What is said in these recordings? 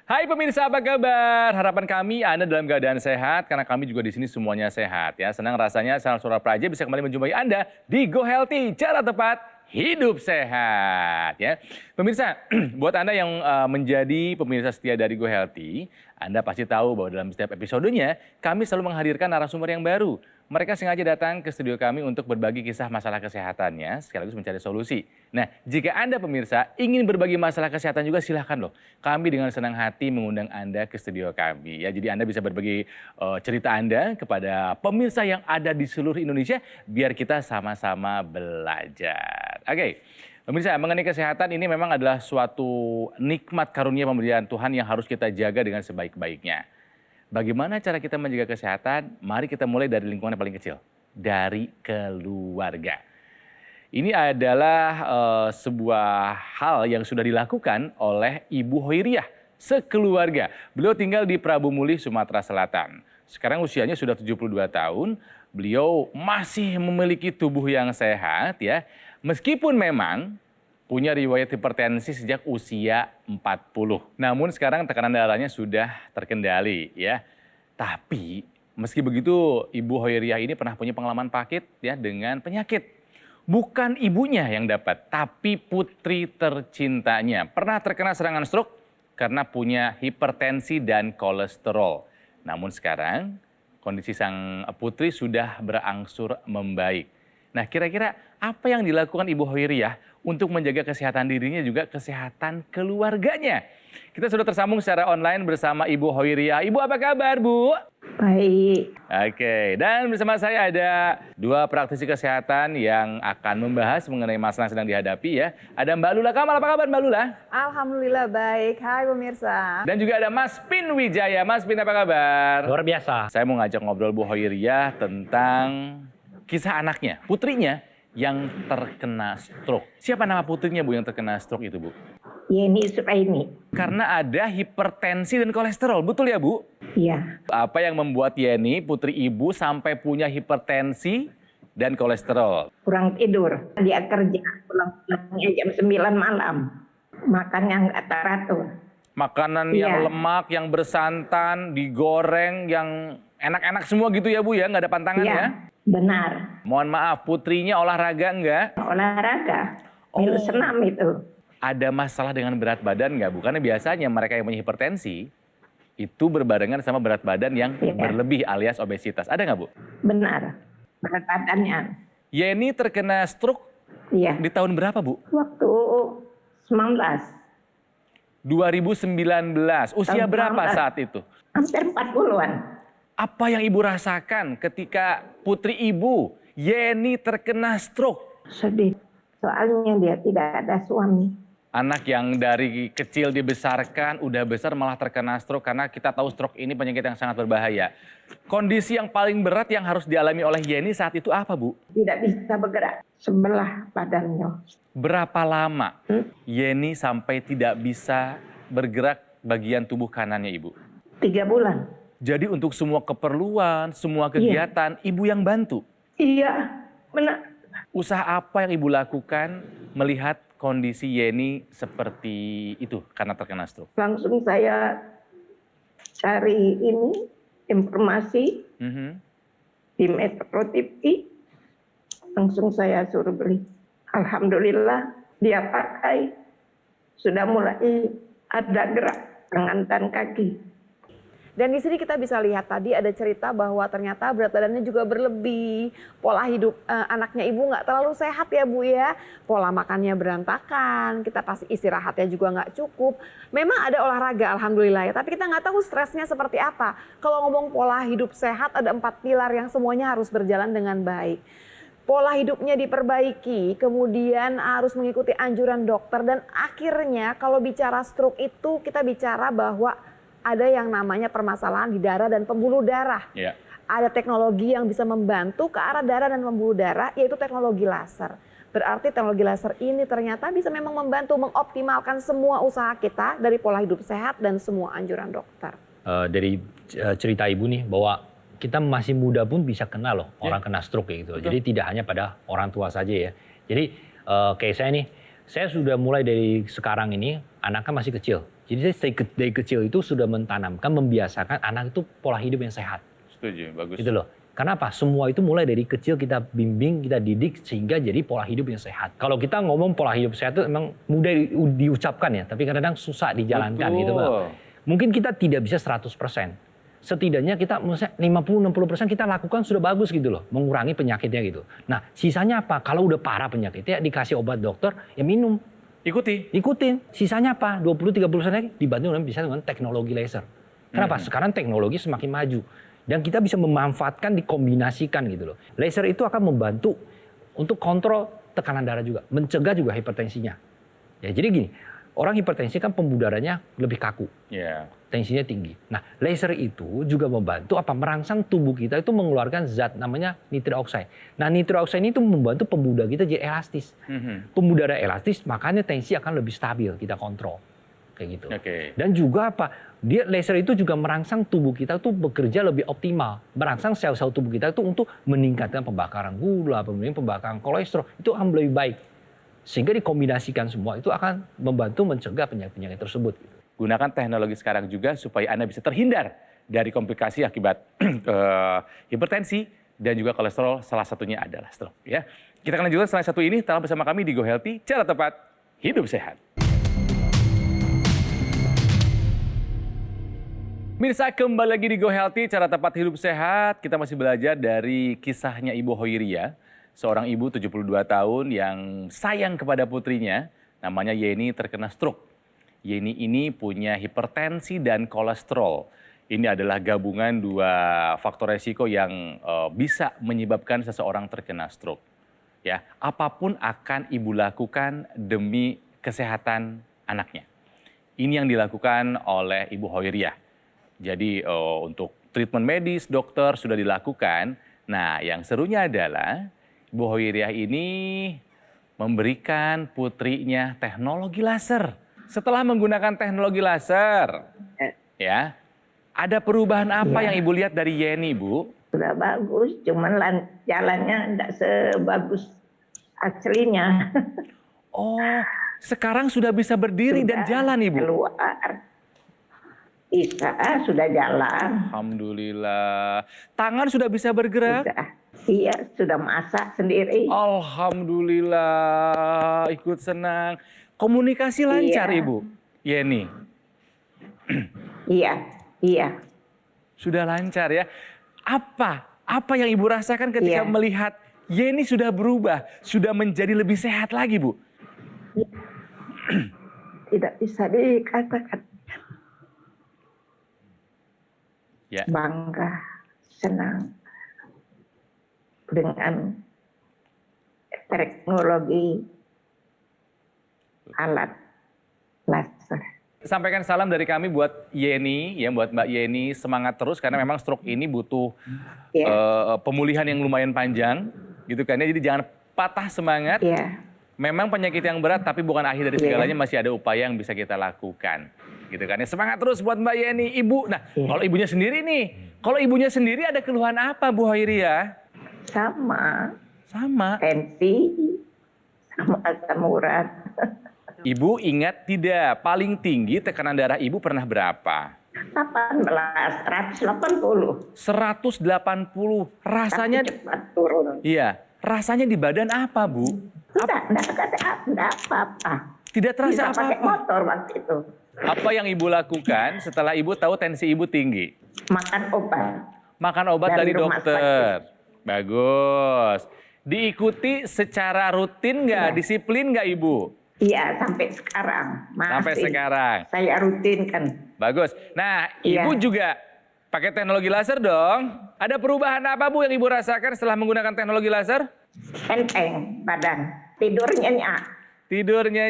Hai pemirsa, apa kabar? Harapan kami Anda dalam keadaan sehat, karena kami juga di sini semuanya sehat ya. Senang rasanya Channel Suara Praja bisa kembali menjumpai Anda di Go Healthy, cara tepat hidup sehat ya. Pemirsa, buat Anda yang menjadi pemirsa setia dari Go Healthy, Anda pasti tahu bahwa dalam setiap episodenya kami selalu menghadirkan narasumber yang baru. Mereka sengaja datang ke studio kami untuk berbagi kisah masalah kesehatannya sekaligus mencari solusi. Nah, jika Anda pemirsa ingin berbagi masalah kesehatan juga silahkan loh. Kami dengan senang hati mengundang Anda ke studio kami. Ya, jadi Anda bisa berbagi cerita Anda kepada pemirsa yang ada di seluruh Indonesia biar kita sama-sama belajar. Oke. Pemirsa, mengenai kesehatan ini memang adalah suatu nikmat karunia pemberian Tuhan yang harus kita jaga dengan sebaik-baiknya. Bagaimana cara kita menjaga kesehatan? Mari kita mulai dari lingkungan yang paling kecil, dari keluarga. Ini adalah sebuah hal yang sudah dilakukan oleh Ibu Hoiriah sekeluarga. Beliau tinggal di Prabu Mulih, Sumatera Selatan. Sekarang usianya sudah 72 tahun. Beliau masih memiliki tubuh yang sehat ya. Meskipun memang punya riwayat hipertensi sejak usia 40. Namun sekarang tekanan darahnya sudah terkendali ya. Tapi meski begitu Ibu Hoiriah ini pernah punya pengalaman pahit ya dengan penyakit. Bukan ibunya yang dapat, tapi putri tercintanya. Pernah terkena serangan stroke karena punya hipertensi dan kolesterol. Namun sekarang kondisi sang putri sudah berangsur membaik. Nah, kira-kira apa yang dilakukan Ibu Hoiriah untuk menjaga kesehatan dirinya juga kesehatan keluarganya? Kita sudah tersambung secara online bersama Ibu Hoiriah. Ibu, apa kabar, Bu? Baik. Oke, dan bersama saya ada dua praktisi kesehatan yang akan membahas mengenai masalah yang sedang dihadapi ya. Ada Mbak Lula Kamal, apa kabar Mbak Lula? Alhamdulillah baik. Hai pemirsa. Dan juga ada Mas Pin Wijaya. Mas Pin, apa kabar? Luar biasa. Saya mau ngajak ngobrol Bu Hoiriah tentang kisah anaknya, putrinya yang terkena stroke. Siapa nama putrinya Bu yang terkena stroke itu Bu? Yeni Suraini. Karena ada hipertensi dan kolesterol, betul ya Bu? Iya. Apa yang membuat Yeni, putri Ibu, sampai punya hipertensi dan kolesterol? Kurang tidur. Dia kerja pulang-pulangnya jam 9 malam. Makan yang nggak teratur. Makanan yang lemak, yang bersantan, digoreng, yang enak-enak semua gitu ya Bu ya? Nggak ada pantangan ya? Benar. Mohon maaf, putrinya olahraga enggak? Olahraga. Senam itu. Ada masalah dengan berat badan nggak Bu? Karena biasanya mereka yang punya hipertensi itu berbarengan sama berat badan yang berlebih alias obesitas. Ada nggak Bu? Benar. Berat badannya. Yeni terkena stroke di tahun berapa Bu? Waktu 19. 2019. Usia berapa saat itu? Hampir 40-an. Apa yang Ibu rasakan ketika putri Ibu, Yeni, terkena stroke? Sedih. Soalnya dia tidak ada suami. Anak yang dari kecil dibesarkan, udah besar malah terkena stroke, karena kita tahu stroke ini penyakit yang sangat berbahaya. Kondisi yang paling berat yang harus dialami oleh Yeni saat itu apa Bu? Tidak bisa bergerak, sebelah badannya. Berapa lama Yeni sampai tidak bisa bergerak bagian tubuh kanannya Ibu? 3 bulan. Jadi untuk semua keperluan, semua kegiatan, Ibu yang bantu? Iya, benar. Usaha apa yang Ibu lakukan melihat kondisi Yeni seperti itu karena terkena stroke? Langsung saya cari informasi di Metro TV. Langsung saya suruh beli. Alhamdulillah dia pakai. Sudah mulai ada gerak tangan dan kaki. Dan di sini kita bisa lihat tadi ada cerita bahwa ternyata berat badannya juga berlebih. Pola hidup anaknya Ibu nggak terlalu sehat ya Bu ya. Pola makannya berantakan, kita pasti istirahatnya juga nggak cukup. Memang ada olahraga Alhamdulillah ya, tapi kita nggak tahu stresnya seperti apa. Kalau ngomong pola hidup sehat ada 4 pilar yang semuanya harus berjalan dengan baik. Pola hidupnya diperbaiki, kemudian harus mengikuti anjuran dokter. Dan akhirnya kalau bicara stroke itu kita bicara bahwa ada yang namanya permasalahan di darah dan pembuluh darah. Ada teknologi yang bisa membantu ke arah darah dan pembuluh darah, yaitu teknologi laser. Berarti teknologi laser ini ternyata bisa memang membantu mengoptimalkan semua usaha kita dari pola hidup sehat dan semua anjuran dokter. Dari cerita Ibu nih bahwa kita masih muda pun bisa kena loh orang kena stroke gitu. Jadi tidak hanya pada orang tua saja ya. Jadi kayak saya nih, saya sudah mulai dari sekarang ini, anaknya masih kecil. Jadi dari kecil itu sudah mentanamkan, membiasakan anak itu pola hidup yang sehat. Setuju, bagus. Gitu loh. Kenapa? Semua itu mulai dari kecil kita bimbing, kita didik sehingga jadi pola hidup yang sehat. Kalau kita ngomong pola hidup sehat itu memang mudah diucapkan ya, tapi kadang-kadang susah dijalankan Betul. gitu Bang. Mungkin kita tidak bisa 100%. Setidaknya kita 50-60% kita lakukan sudah bagus gitu loh, mengurangi penyakitnya gitu. Nah, sisanya apa? Kalau udah parah penyakitnya dikasih obat dokter, ya minum. Ikutin. Sisanya apa? 20-30% lagi dibantu dengan teknologi laser. Kenapa? Sekarang teknologi semakin maju. Dan kita bisa memanfaatkan, dikombinasikan gitu loh. Laser itu akan membantu untuk kontrol tekanan darah juga. Mencegah juga hipertensinya. Ya, jadi gini, orang hipertensi kan pembuluh darahnya lebih kaku. Yeah. Tensinya tinggi. Nah, laser itu juga membantu merangsang tubuh kita itu mengeluarkan zat namanya nitric oxide. Nah, nitric oxide ini itu membantu pembuluh darah kita jadi elastis. Pembuluh darah elastis, makanya tensi akan lebih stabil, kita kontrol. Kayak gitu. Dan juga dia laser itu juga merangsang tubuh kita itu bekerja lebih optimal. Merangsang sel-sel tubuh kita itu untuk meningkatkan pembakaran gula, pembakaran kolesterol, itu akan lebih baik. Sehingga dikombinasikan semua itu akan membantu mencegah penyakit-penyakit tersebut. Gunakan teknologi sekarang juga supaya Anda bisa terhindar dari komplikasi akibat hipertensi dan juga kolesterol, salah satunya adalah stroke. Ya. Kita akan lanjutkan setelah satu ini, tetap bersama kami di Go Healthy, cara tepat, hidup sehat. Mirsa, kembali lagi di Go Healthy, cara tepat hidup sehat. Kita masih belajar dari kisahnya Ibu Hoiria, seorang ibu 72 tahun yang sayang kepada putrinya, namanya Yeni, terkena stroke. Yeni ini punya hipertensi dan kolesterol. Ini adalah gabungan dua faktor resiko yang bisa menyebabkan seseorang terkena stroke. Ya, apapun akan ibu lakukan demi kesehatan anaknya. Ini yang dilakukan oleh Ibu Hoiria. Jadi untuk treatment medis, dokter sudah dilakukan. Nah, yang serunya adalah Ibu Hoiria ini memberikan putrinya teknologi laser. Setelah menggunakan teknologi laser, ya, ada perubahan apa yang Ibu lihat dari Yeni, Bu? Sudah bagus, cuman jalannya tidak sebagus aslinya. Oh, sekarang sudah bisa berdiri dan jalan, Ibu? Keluar. Bisa, sudah jalan. Alhamdulillah. Tangan sudah bisa bergerak? Sudah. Iya, sudah masak sendiri. Alhamdulillah, ikut senang. Komunikasi lancar, Ibu Yeni? Iya. Sudah lancar ya. Apa yang Ibu rasakan ketika melihat Yeni sudah berubah, sudah menjadi lebih sehat lagi, Bu? Tidak bisa dikatakan. Ya. Bangga, senang dengan teknologi alat laser. Sampaikan salam dari kami buat Yeni, ya, buat Mbak Yeni, semangat terus karena memang stroke ini butuh pemulihan yang lumayan panjang, gitu kan ya. Jadi jangan patah semangat. Memang penyakit yang berat tapi bukan akhir dari segalanya, masih ada upaya yang bisa kita lakukan. Gitu kan ya. Semangat terus buat Mbak Yeni, Ibu. Nah, kalau ibunya sendiri nih, kalau ibunya sendiri ada keluhan apa, Bu Hoiria? Sama. Tensi, sama asam urat. Ibu ingat tidak, paling tinggi tekanan darah Ibu pernah berapa? 180. 180. Rasanya cepat turun. Iya, rasanya di badan apa, Bu? Enggak apa-apa. Tidak terasa apa-apa. Pakai motor waktu itu. Apa yang Ibu lakukan setelah Ibu tahu tensi Ibu tinggi? Makan obat. Makan obat dari dokter. Bagus. Diikuti secara rutin nggak? Disiplin nggak, Ibu? Iya, sampai sekarang. Masih. Sampai sekarang. Saya rutin kan. Bagus. Nah, Ibu juga pakai teknologi laser dong. Ada perubahan apa, Bu, yang Ibu rasakan setelah menggunakan teknologi laser? Enteng badan. Tidurnya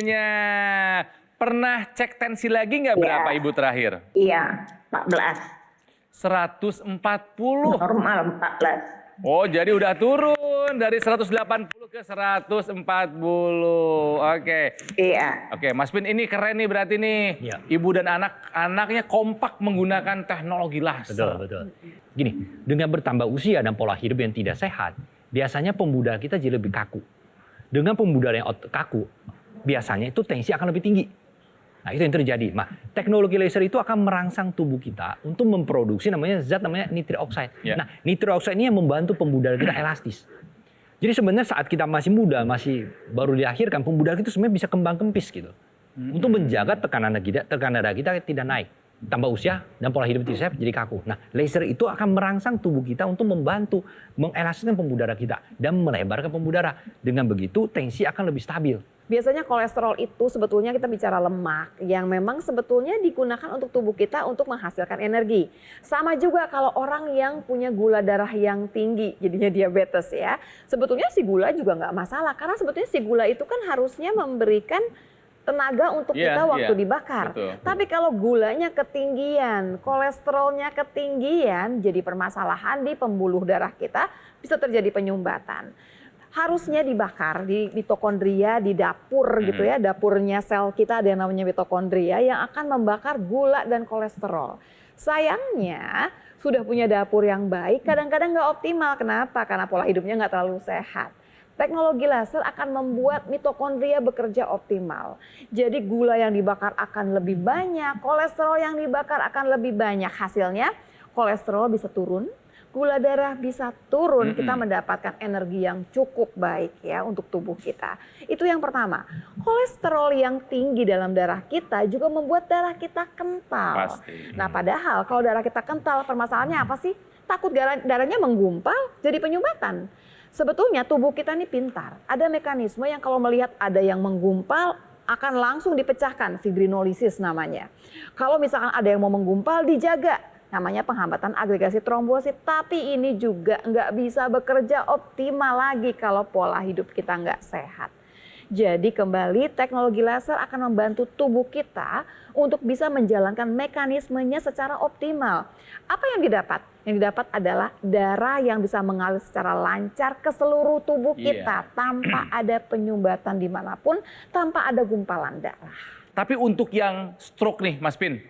nyak. Pernah cek tensi lagi nggak berapa, Ibu, terakhir? Iya, 14. 140. Normal 14. Oh, jadi udah turun dari 180 ke 140. Oke. Iya. Oke, Mas Pin, ini keren nih berarti nih. Iya. Ibu dan anaknya kompak menggunakan teknologi laser. Betul. Gini, dengan bertambah usia dan pola hidup yang tidak sehat, biasanya pembuluh darah kita jadi lebih kaku. Dengan pembuluh darah yang kaku, biasanya itu tensi akan lebih tinggi. Nah, itu yang terjadi. Nah, teknologi laser itu akan merangsang tubuh kita untuk memproduksi zat namanya nitric oxide. Ya. Nah, nitric oxide ini yang membantu pembuluh kita elastis. Jadi sebenarnya saat kita masih muda, masih baru dilahirkan, pembuluh darah itu sebenarnya bisa kembang kempis gitu. Untuk menjaga tekanan darah kita tidak naik. Tambah usia dan pola hidup tidak sehat jadi kaku. Nah, laser itu akan merangsang tubuh kita untuk membantu mengelastiskan pembuluh darah kita dan melebarkan pembuluh darah. Dengan begitu tensi akan lebih stabil. Biasanya kolesterol itu sebetulnya kita bicara lemak yang memang sebetulnya digunakan untuk tubuh kita untuk menghasilkan energi. Sama juga kalau orang yang punya gula darah yang tinggi, jadinya diabetes ya. Sebetulnya si gula juga nggak masalah karena sebetulnya si gula itu kan harusnya memberikan tenaga untuk kita waktu dibakar. Betul. Tapi kalau gulanya ketinggian, kolesterolnya ketinggian, jadi permasalahan di pembuluh darah kita, bisa terjadi penyumbatan. Harusnya dibakar di mitokondria, di dapur gitu ya, dapurnya sel kita ada yang namanya mitokondria yang akan membakar gula dan kolesterol. Sayangnya sudah punya dapur yang baik, kadang-kadang nggak optimal. Kenapa? Karena pola hidupnya nggak terlalu sehat. Teknologi laser akan membuat mitokondria bekerja optimal. Jadi gula yang dibakar akan lebih banyak, kolesterol yang dibakar akan lebih banyak. Hasilnya kolesterol bisa turun, gula darah bisa turun, kita mendapatkan energi yang cukup baik ya untuk tubuh kita. Itu yang pertama. Kolesterol yang tinggi dalam darah kita juga membuat darah kita kental. Pasti. Nah, padahal kalau darah kita kental, permasalahannya apa sih? Takut darahnya menggumpal jadi penyumbatan. Sebetulnya tubuh kita ini pintar. Ada mekanisme yang kalau melihat ada yang menggumpal akan langsung dipecahkan, fibrinolisis namanya. Kalau misalkan ada yang mau menggumpal dijaga, namanya penghambatan agregasi trombosit. Tapi ini juga nggak bisa bekerja optimal lagi kalau pola hidup kita nggak sehat. Jadi kembali teknologi laser akan membantu tubuh kita untuk bisa menjalankan mekanismenya secara optimal. Apa yang didapat? Yang didapat adalah darah yang bisa mengalir secara lancar ke seluruh tubuh kita tanpa ada penyumbatan dimanapun, tanpa ada gumpalan darah. Tapi untuk yang stroke nih Mas Pin,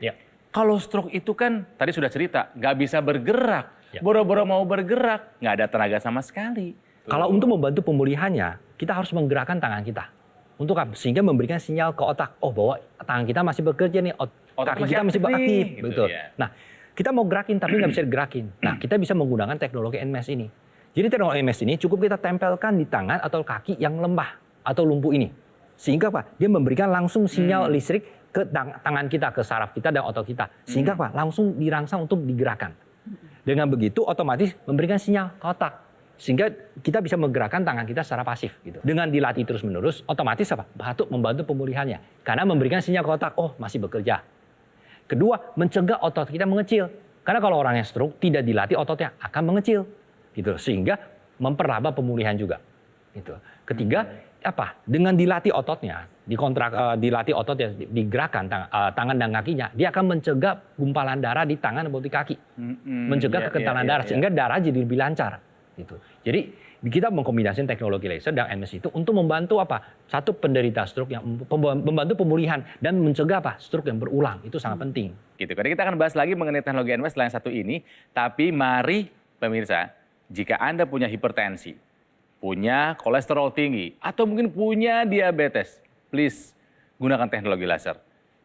kalau stroke itu kan tadi sudah cerita, nggak bisa bergerak. Boro-boro mau bergerak, nggak ada tenaga sama sekali. Kalau untuk membantu pemulihannya, kita harus menggerakkan tangan kita. Untuk apa? Sehingga memberikan sinyal ke otak, oh bahwa tangan kita masih bekerja nih, Otak kaki masih kita masih aktif nih, aktif. gitu Betul. ya. Nah, kita mau gerakin tapi nggak bisa digerakin. Nah, kita bisa menggunakan teknologi NMES ini. Jadi teknologi NMES ini cukup kita tempelkan di tangan atau kaki yang lemah atau lumpuh ini. Sehingga apa? Dia memberikan langsung sinyal listrik ke tangan kita, ke saraf kita dan otot kita. Sehingga apa? Langsung dirangsang untuk digerakkan. Dengan begitu otomatis memberikan sinyal ke otak. Sehingga kita bisa menggerakkan tangan kita secara pasif gitu. Dengan dilatih terus-menerus, otomatis apa? Membantu pemulihannya. Karena memberikan sinyal ke otak, oh masih bekerja. Kedua, mencegah otot kita mengecil. Karena kalau orang yang stroke tidak dilatih ototnya akan mengecil. Gitu. Sehingga memperlambat pemulihan juga. Gitu. Ketiga, apa? Dengan dilatih ototnya, dilatih ototnya, digerakkan tangan dan kakinya, dia akan mencegah gumpalan darah di tangan maupun di kaki. Mencegah kekentalan darah, sehingga darah jadi lebih lancar. Gitu. Jadi kita mengkombinasikan teknologi laser dan NMES itu untuk membantu apa? Satu, penderita stroke yang membantu pemulihan dan mencegah apa? Stroke yang berulang. Itu sangat penting. Gitu. Karena kita akan bahas lagi mengenai teknologi NMES selain satu ini. Tapi mari pemirsa, jika Anda punya hipertensi, punya kolesterol tinggi, atau mungkin punya diabetes, please gunakan teknologi laser.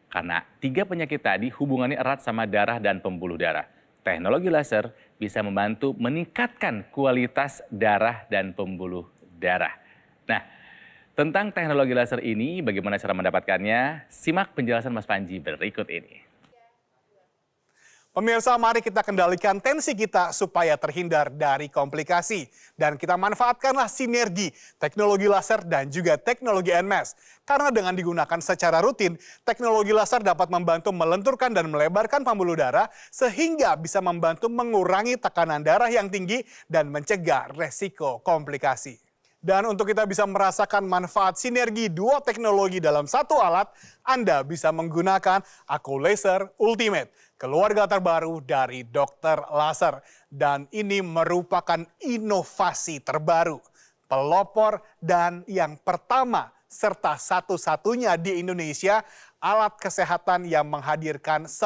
Karena 3 penyakit tadi hubungannya erat sama darah dan pembuluh darah. Teknologi laser bisa membantu meningkatkan kualitas darah dan pembuluh darah. Nah, tentang teknologi laser ini, bagaimana cara mendapatkannya? Simak penjelasan Mas Panji berikut ini. Pemirsa, mari kita kendalikan tensi kita supaya terhindar dari komplikasi. Dan kita manfaatkanlah sinergi teknologi laser dan juga teknologi NMES. Karena dengan digunakan secara rutin, teknologi laser dapat membantu melenturkan dan melebarkan pembuluh darah sehingga bisa membantu mengurangi tekanan darah yang tinggi dan mencegah resiko komplikasi. Dan untuk kita bisa merasakan manfaat sinergi 2 teknologi dalam satu alat, Anda bisa menggunakan Aku Laser Ultimate, keluarga terbaru dari Dokter Laser. Dan ini merupakan inovasi terbaru, pelopor dan yang pertama serta satu-satunya di Indonesia alat kesehatan yang menghadirkan 10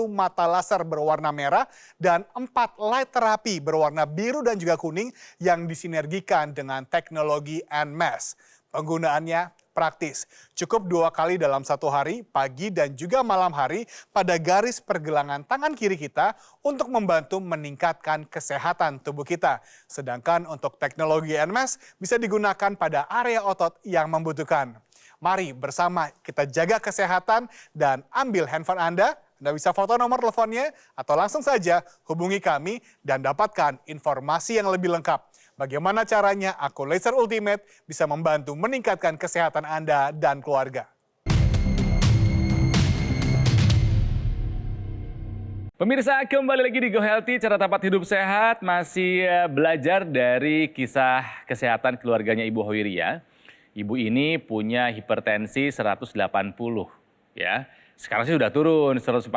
mata laser berwarna merah dan 4 light terapi berwarna biru dan juga kuning yang disinergikan dengan teknologi NMES. Penggunaannya praktis. Cukup 2 kali dalam satu hari, pagi dan juga malam hari pada garis pergelangan tangan kiri kita untuk membantu meningkatkan kesehatan tubuh kita. Sedangkan untuk teknologi NMAS bisa digunakan pada area otot yang membutuhkan. Mari bersama kita jaga kesehatan dan ambil handphone Anda bisa foto nomor teleponnya atau langsung saja hubungi kami dan dapatkan informasi yang lebih lengkap. Bagaimana caranya Aku Laser Ultimate bisa membantu meningkatkan kesehatan Anda dan keluarga. Pemirsa, kembali lagi di Go Healthy, cara tepat hidup sehat. Masih belajar dari kisah kesehatan keluarganya Ibu Hoiria. Ibu ini punya hipertensi 180 ya. Sekarang sih sudah turun 140.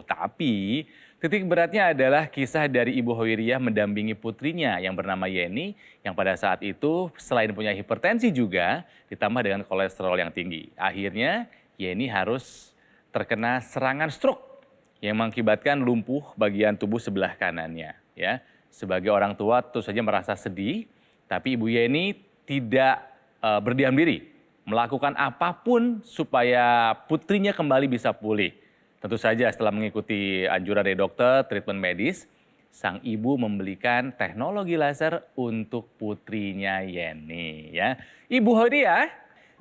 Tapi titik beratnya adalah kisah dari Ibu Hoiria mendampingi putrinya yang bernama Yeni, yang pada saat itu selain punya hipertensi juga ditambah dengan kolesterol yang tinggi. Akhirnya Yeni harus terkena serangan stroke yang mengakibatkan lumpuh bagian tubuh sebelah kanannya. Ya, sebagai orang tua tentu saja merasa sedih, tapi Ibu Yeni tidak berdiam diri, melakukan apapun supaya putrinya kembali bisa pulih. Tentu saja setelah mengikuti anjuran dari dokter, treatment medis, sang ibu membelikan teknologi laser untuk putrinya Yeni. Ya, Ibu Hoiria,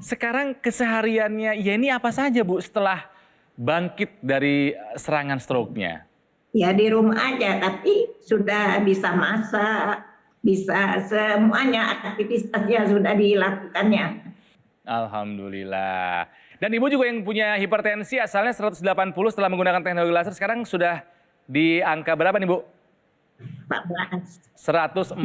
sekarang kesehariannya Yeni apa saja Bu setelah bangkit dari serangan stroke-nya? Ya di rumah aja, tapi sudah bisa masak, bisa semuanya aktivitasnya sudah dilakukannya. Alhamdulillah. Dan Ibu juga yang punya hipertensi asalnya 180 setelah menggunakan teknologi laser, sekarang sudah di angka berapa nih Bu? 14. 140.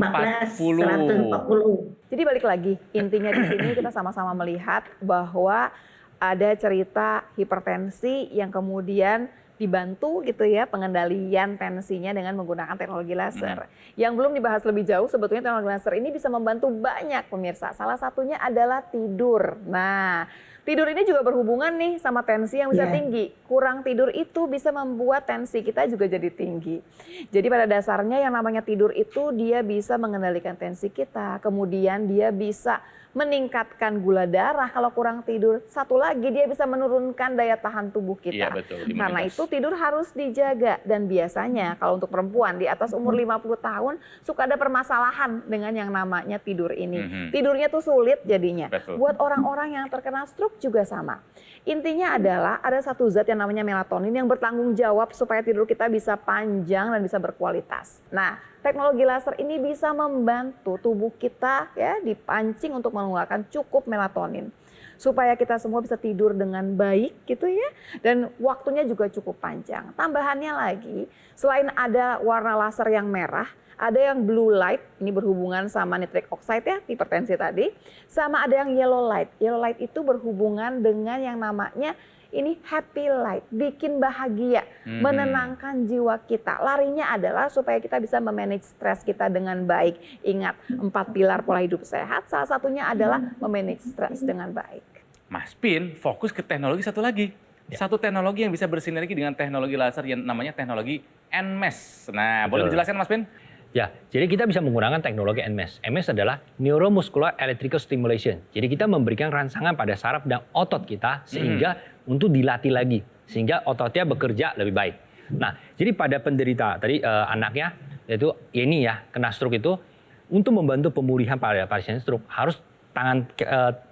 140. Jadi balik lagi, intinya di sini kita sama-sama melihat bahwa ada cerita hipertensi yang kemudian dibantu gitu ya pengendalian tensinya dengan menggunakan teknologi laser. Yang belum dibahas lebih jauh sebetulnya teknologi laser ini bisa membantu banyak pemirsa. Salah satunya adalah tidur. Nah, tidur ini juga berhubungan nih sama tensi yang bisa tinggi. Kurang tidur itu bisa membuat tensi kita juga jadi tinggi. Jadi pada dasarnya yang namanya tidur itu dia bisa mengendalikan tensi kita. Kemudian dia bisa meningkatkan gula darah kalau kurang tidur. Satu lagi dia bisa menurunkan daya tahan tubuh kita. Iya, betul, Karena itu tidur harus dijaga. Dan biasanya kalau untuk perempuan di atas umur 50 tahun suka ada permasalahan dengan yang namanya tidur ini. Tidurnya tuh sulit jadinya. Betul. Buat orang-orang yang terkena stroke juga sama. Intinya adalah ada satu zat yang namanya melatonin yang bertanggung jawab supaya tidur kita bisa panjang dan bisa berkualitas. Nah, teknologi laser ini bisa membantu tubuh kita ya dipancing untuk mengeluarkan cukup melatonin supaya kita semua bisa tidur dengan baik gitu ya, dan waktunya juga cukup panjang. Tambahannya lagi, selain ada warna laser yang merah, ada yang blue light, ini berhubungan sama nitric oxide ya, hipertensi tadi, sama ada yang yellow light. Yellow light itu berhubungan dengan yang namanya ini happy light, bikin bahagia, menenangkan jiwa kita. Larinya adalah supaya kita bisa memanage stres kita dengan baik. Ingat, 4 pilar pola hidup sehat, salah satunya adalah memanage stres dengan baik. Mas Pin fokus ke teknologi satu lagi. Satu teknologi yang bisa bersinergi dengan teknologi laser yang namanya teknologi NMAS. Nah, boleh dijelaskan Mas Pin? Ya, jadi kita bisa menggunakan teknologi NMAS. NMAS adalah Neuromuscular Electrical Stimulation. Jadi kita memberikan rangsangan pada saraf dan otot kita sehingga untuk dilatih lagi, sehingga ototnya bekerja lebih baik. Nah, jadi pada penderita tadi anaknya yaitu ini ya kena stroke itu, untuk membantu pemulihan pada pasien stroke harus tangan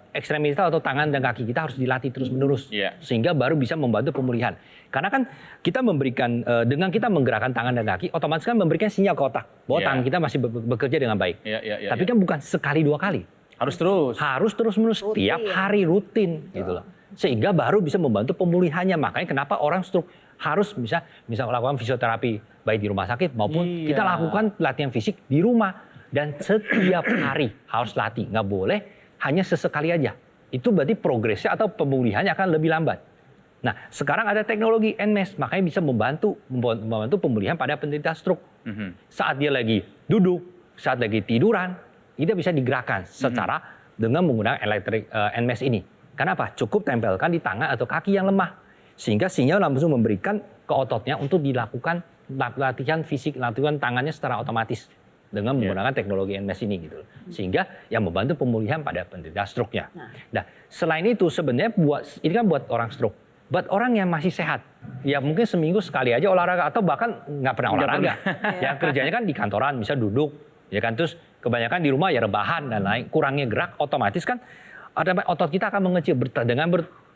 ekstremitas atau tangan dan kaki kita harus dilatih terus-menerus sehingga baru bisa membantu pemulihan. Karena kan kita memberikan dengan kita menggerakkan tangan dan kaki otomatis kan memberikan sinyal ke otak bahwa tangan kita masih bekerja dengan baik. Tapi kan bukan sekali 2 kali. Harus terus. Harus terus-menerus tiap hari rutin gitu loh. Sehingga baru bisa membantu pemulihannya. Makanya kenapa orang stroke harus bisa melakukan fisioterapi baik di rumah sakit maupun kita lakukan latihan fisik di rumah, dan setiap hari harus latih, nggak boleh hanya sesekali aja. Itu berarti progresnya atau pemulihannya akan lebih lambat. Nah, sekarang ada teknologi NMAS, makanya bisa membantu pemulihan pada penderita stroke. Saat dia lagi duduk, saat lagi tiduran, kita bisa digerakkan secara dengan menggunakan NMAS ini. Kenapa? Cukup tempelkan di tangan atau kaki yang lemah, sehingga sinyal langsung memberikan ke ototnya untuk dilakukan latihan fisik, latihan tangannya secara otomatis. dengan menggunakan teknologi NMES ini gitu. Sehingga yang membantu pemulihan pada penderita stroke-nya. Nah, selain itu sebenarnya ini kan buat orang stroke. Buat orang yang masih sehat, ya mungkin seminggu sekali aja olahraga atau bahkan nggak pernah olahraga. Ya kerjanya kan di kantoran, bisa duduk, ya kan, terus kebanyakan di rumah ya rebahan dan lain, kurangnya gerak, otomatis kan otot kita akan mengecil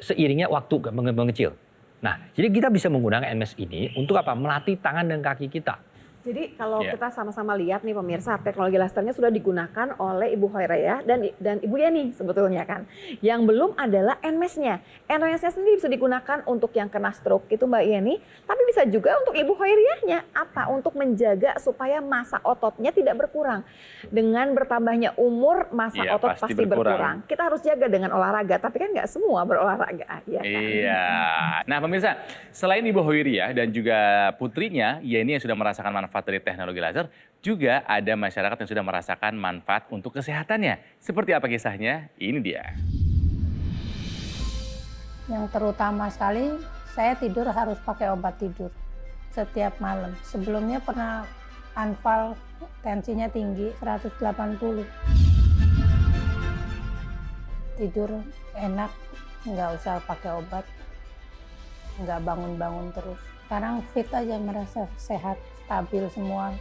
seiringnya waktu mengecil. Nah, jadi kita bisa menggunakan NMES ini untuk apa? Melatih tangan dan kaki kita. Jadi kalau kita sama-sama lihat nih pemirsa, teknologi lasernya sudah digunakan oleh Ibu Hoiraya dan Ibu Yeni sebetulnya kan. Yang belum adalah NMES-nya. NMES-nya sendiri bisa digunakan untuk yang kena stroke itu Mbak Yeni, tapi bisa juga untuk Ibu Hoirayahnya. Apa? Untuk menjaga supaya massa ototnya tidak berkurang. Dengan bertambahnya umur, massa otot pasti berkurang. Kita harus jaga dengan olahraga, tapi kan nggak semua berolahraga. Ya kan? Iya. Nah pemirsa, selain Ibu Hoiriyah dan juga putrinya, Yeni yang sudah merasakan manfaat dari teknologi laser, juga ada masyarakat yang sudah merasakan manfaat untuk kesehatannya. Seperti apa kisahnya? Ini dia. Yang terutama sekali, saya tidur harus pakai obat tidur setiap malam. Sebelumnya pernah anfal, tensinya tinggi, 180. Tidur enak, nggak usah pakai obat, nggak bangun-bangun terus. Sekarang fit aja, merasa sehat, stabil semua,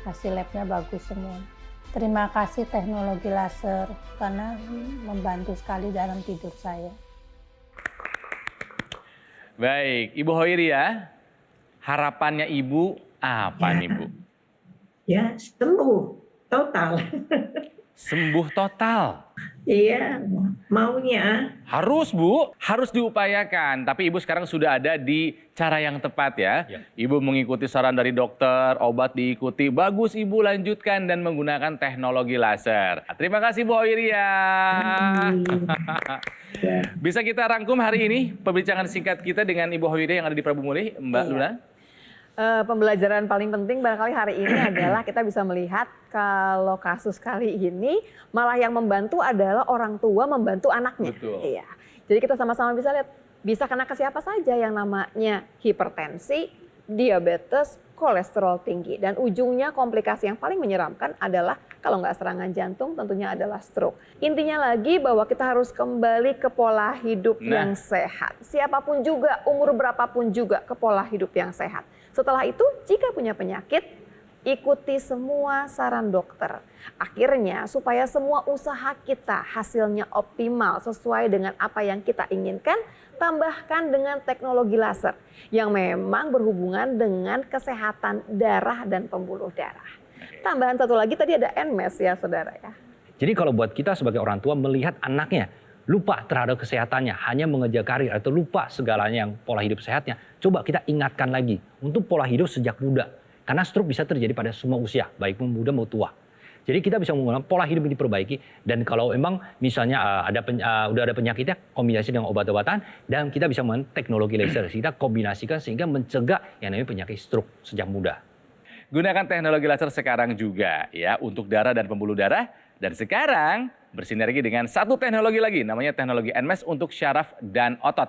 hasil labnya bagus semua. Terima kasih teknologi laser karena membantu sekali dalam tidur saya. Baik, Ibu Hoiriyah, harapannya Ibu apa nih Bu? Ya, sembuh total. Sembuh total. Iya, maunya. Harus Bu, harus diupayakan. Tapi Ibu sekarang sudah ada di cara yang tepat ya. Ibu mengikuti saran dari dokter, obat diikuti. Bagus Ibu lanjutkan dan menggunakan teknologi laser. Terima kasih Bu Hoiriyah. Bisa kita rangkum hari ini perbincangan singkat kita dengan Ibu Hoiriyah yang ada di Prabu Mulih, Mbak Luna? Pembelajaran paling penting barangkali hari ini adalah kita bisa melihat kalau kasus kali ini malah yang membantu adalah orang tua membantu anaknya. Betul. Iya. Jadi kita sama-sama bisa lihat bisa kena ke siapa saja yang namanya hipertensi, diabetes, kolesterol tinggi. Dan ujungnya komplikasi yang paling menyeramkan adalah kalau nggak serangan jantung tentunya adalah stroke. Intinya lagi bahwa kita harus kembali ke pola hidup yang sehat. Siapapun juga, umur berapapun juga ke pola hidup yang sehat. Setelah itu jika punya penyakit, ikuti semua saran dokter. Akhirnya supaya semua usaha kita hasilnya optimal sesuai dengan apa yang kita inginkan, tambahkan dengan teknologi laser yang memang berhubungan dengan kesehatan darah dan pembuluh darah. Tambahan satu lagi tadi ada NMES ya saudara ya. Jadi kalau buat kita sebagai orang tua melihat anaknya lupa terhadap kesehatannya, hanya mengejar karir atau lupa segalanya yang pola hidup sehatnya, coba kita ingatkan lagi untuk pola hidup sejak muda. Karena stroke bisa terjadi pada semua usia, baik muda maupun tua. Jadi kita bisa menggunakan pola hidup ini diperbaiki, dan kalau memang misalnya udah ada penyakitnya, kombinasi dengan obat-obatan, dan kita bisa menggunakan teknologi laser, kita kombinasikan sehingga mencegah yang namanya penyakit stroke sejak muda. Gunakan teknologi laser sekarang juga ya untuk darah dan pembuluh darah. Dan sekarang bersinergi dengan satu teknologi lagi, namanya teknologi NMES untuk syaraf dan otot.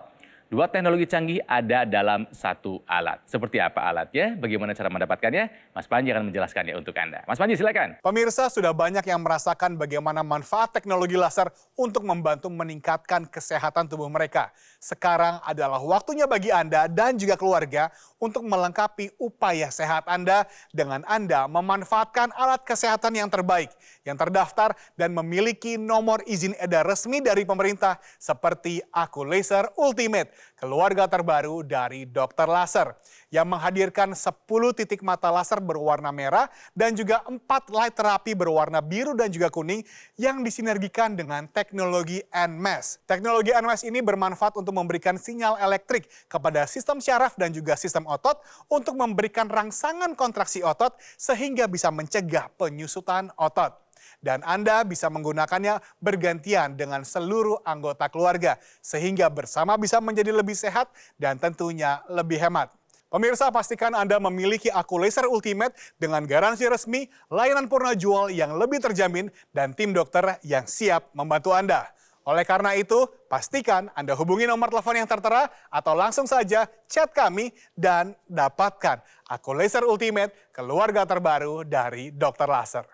Dua teknologi canggih ada dalam satu alat. Seperti apa alatnya? Bagaimana cara mendapatkannya? Mas Panji akan menjelaskannya untuk Anda. Mas Panji silakan. Pemirsa, sudah banyak yang merasakan bagaimana manfaat teknologi laser untuk membantu meningkatkan kesehatan tubuh mereka. Sekarang adalah waktunya bagi Anda dan juga keluarga untuk melengkapi upaya sehat Anda dengan Anda memanfaatkan alat kesehatan yang terbaik, yang terdaftar dan memiliki nomor izin edar resmi dari pemerintah seperti Aku Laser Ultimate, keluarga terbaru dari dokter laser yang menghadirkan 10 titik mata laser berwarna merah dan juga 4 light terapi berwarna biru dan juga kuning yang disinergikan dengan teknologi NMES. Teknologi NMES ini bermanfaat untuk memberikan sinyal elektrik kepada sistem syaraf dan juga sistem otot untuk memberikan rangsangan kontraksi otot sehingga bisa mencegah penyusutan otot. Dan Anda bisa menggunakannya bergantian dengan seluruh anggota keluarga sehingga bersama bisa menjadi lebih sehat dan tentunya lebih hemat. Pemirsa, pastikan Anda memiliki Aku Laser Ultimate dengan garansi resmi, layanan purna jual yang lebih terjamin, dan tim dokter yang siap membantu Anda. Oleh karena itu, pastikan Anda hubungi nomor telepon yang tertera atau langsung saja chat kami dan dapatkan Aku Laser Ultimate, keluarga terbaru dari Dokter Laser.